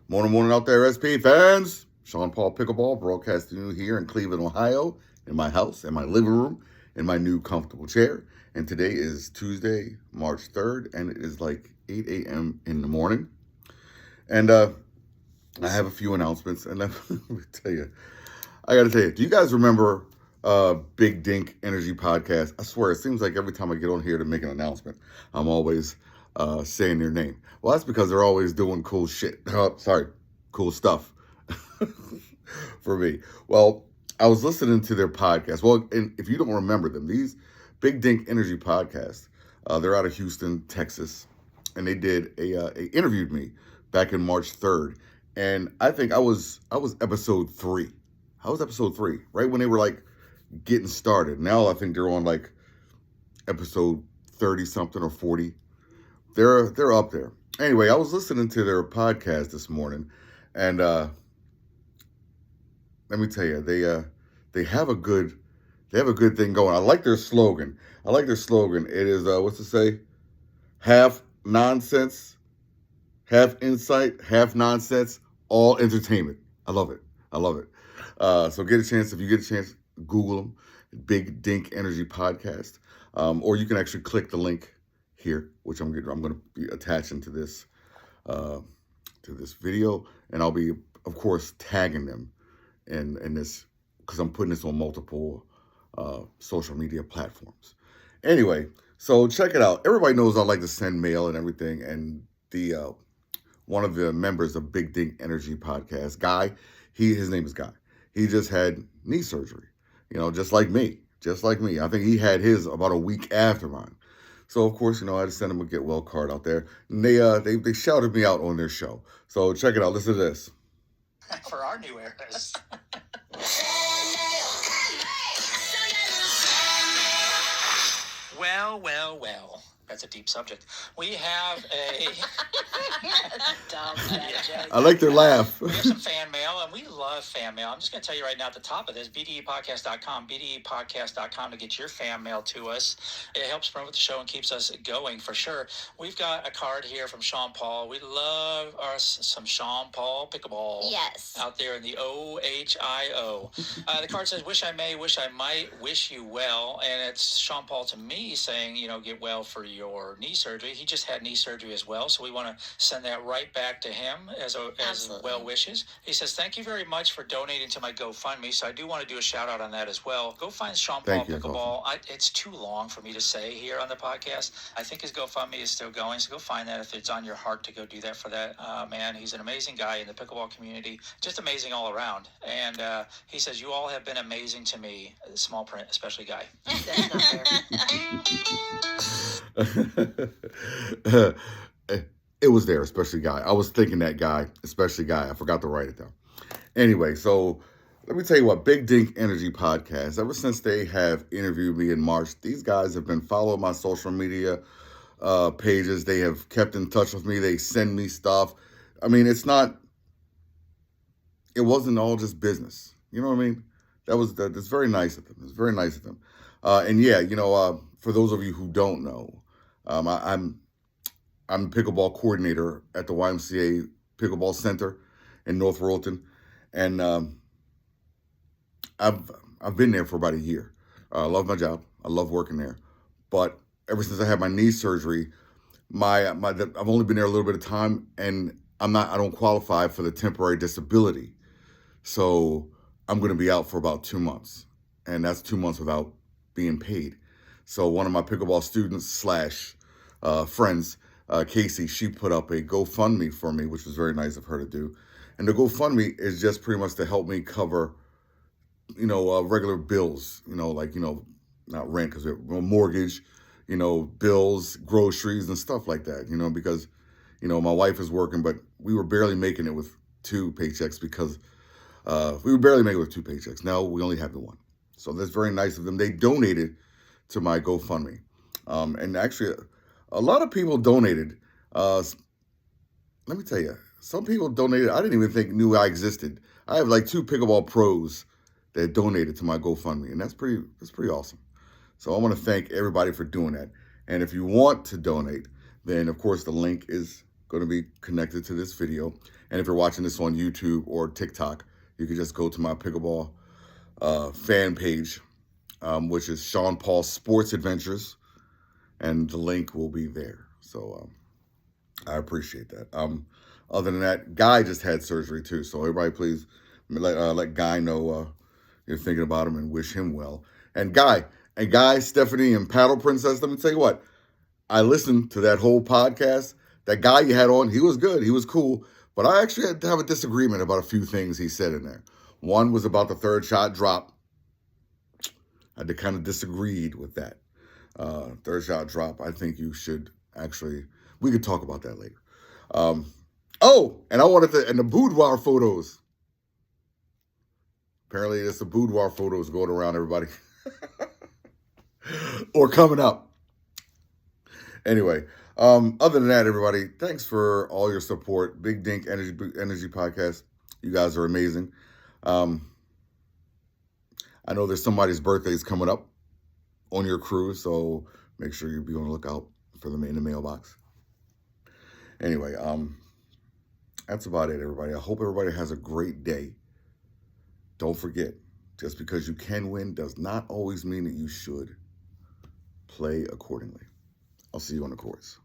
Morning out there, SP fans. Sean Paul Pickleball broadcasting you here in Cleveland, Ohio, in my house, in my living room, in my new comfortable chair. And today is Tuesday, March 3rd, and it is like 8 a.m. in the morning. And I have a few announcements, and let me tell you, I got to tell you, do you guys remember Big Dink Energy Podcast? I swear, it seems like every time I get on here to make an announcement, I'm always saying their name. Well, that's because they're always doing cool shit. Cool stuff for me. Well, I was listening to their podcast. Well, and if you don't remember them, these Big Dink Energy Podcast, they're out of Houston, Texas, and they interviewed me back in March 3rd, and I think I was episode 3. I was episode 3, right when they were like getting started. Now I think they're on like episode 30 something or 40. They're up there. Anyway, I was listening to their podcast this morning, and let me tell you, they have a good thing going. I like their slogan. It is what's it say? Half nonsense, half insight, half nonsense, all entertainment. I love it. So if you get a chance, Google them, Big Dink Energy Podcast, or you can actually click the link here, which I'm going to be attaching to this video, and I'll be, of course, tagging them in this because I'm putting this on multiple social media platforms. Anyway, so check it out. Everybody knows I like to send mail and everything, and the one of the members of Big Dink Energy Podcast, Guy, his name is Guy. He just had knee surgery, just like me. I think he had his about a week after mine. So, of course, I had to send him a get well card out there. And they shouted me out on their show. So check it out. Listen to this. For our new eras. Well. That's a deep subject. We have a... I like their laugh. We have some fan mail, and we love fan mail. I'm just going to tell you right now at the top of this, bdepodcast.com to get your fan mail to us. It helps promote the show and keeps us going for sure. We've got a card here from Sean Paul. We love some Sean Paul Pickleball. Yes. Out there in the OHIO. The card says, wish I may, wish I might, wish you well. And it's Sean Paul to me saying, get well for your knee surgery. He just had knee surgery as well, so we want to send that right back to him as well wishes. He says, thank you very much for donating to my GoFundMe, so I do want to do a shout out on that as well. Go find Sean Paul Pickleball. It's too long for me to say here on the podcast. I think his GoFundMe is still going, so go find that if it's on your heart to go do that for that man. He's an amazing guy in the pickleball community, just amazing all around. And he says, you all have been amazing to me, small print, especially Guy. That's not fair. It was there, especially Guy. I was thinking that Guy, especially Guy. I forgot to write it down. Anyway, so let me tell you what, Big Dink Energy Podcast, ever since they have interviewed me in March, these guys have been following my social media pages. They have kept in touch with me. They send me stuff. I mean, it wasn't all just business. You know what I mean? That's very nice of them. It's very nice of them. And yeah, for those of you who don't know, I'm pickleball coordinator at the YMCA Pickleball Center in North Royalton, and I've been there for about a year. I love my job. I love working there, but ever since I had my knee surgery, I've only been there a little bit of time, and I don't qualify for the temporary disability, so I'm going to be out for about 2 months, and that's 2 months without being paid. So one of my pickleball students / friends, Casey, she put up a GoFundMe for me, which was very nice of her to do. And the GoFundMe is just pretty much to help me cover, regular bills, not rent, because mortgage, bills, groceries and stuff like that, because, my wife is working, but we were barely making it with 2 paychecks because Now we only have the one. So that's very nice of them. They donated to my GoFundMe. And actually, a lot of people donated. Let me tell you, some people donated. I didn't even knew I existed. I have like 2 pickleball pros that donated to my GoFundMe, and that's pretty awesome. So I want to thank everybody for doing that. And if you want to donate, then of course the link is going to be connected to this video. And if you're watching this on YouTube or TikTok, you can just go to my pickleball fan page, which is Sean Paul Sports Adventures, and the link will be there. So I appreciate that. Other than that, Guy just had surgery too, so everybody please let Guy know you're thinking about him and wish him well. And Guy, Stephanie, and Paddle Princess, let me tell you what, I listened to that whole podcast. That guy you had on, he was good, he was cool, but I actually had to have a disagreement about a few things he said in there. One was about the third shot drop. I kind of disagreed with that. Third shot drop, I think you should actually, we could talk about that later. Oh, and I wanted to, and the boudoir photos. Apparently there's some boudoir photos going around, everybody. Or coming up. Anyway, other than that, everybody, thanks for all your support. Big Dink Energy Podcast. You guys are amazing. I know there's somebody's birthday's coming up on your crew, so make sure you be on the lookout for them in the mailbox. Anyway, that's about it, everybody. I hope everybody has a great day. Don't forget, just because you can win does not always mean that you should. Play accordingly. I'll see you on the courts.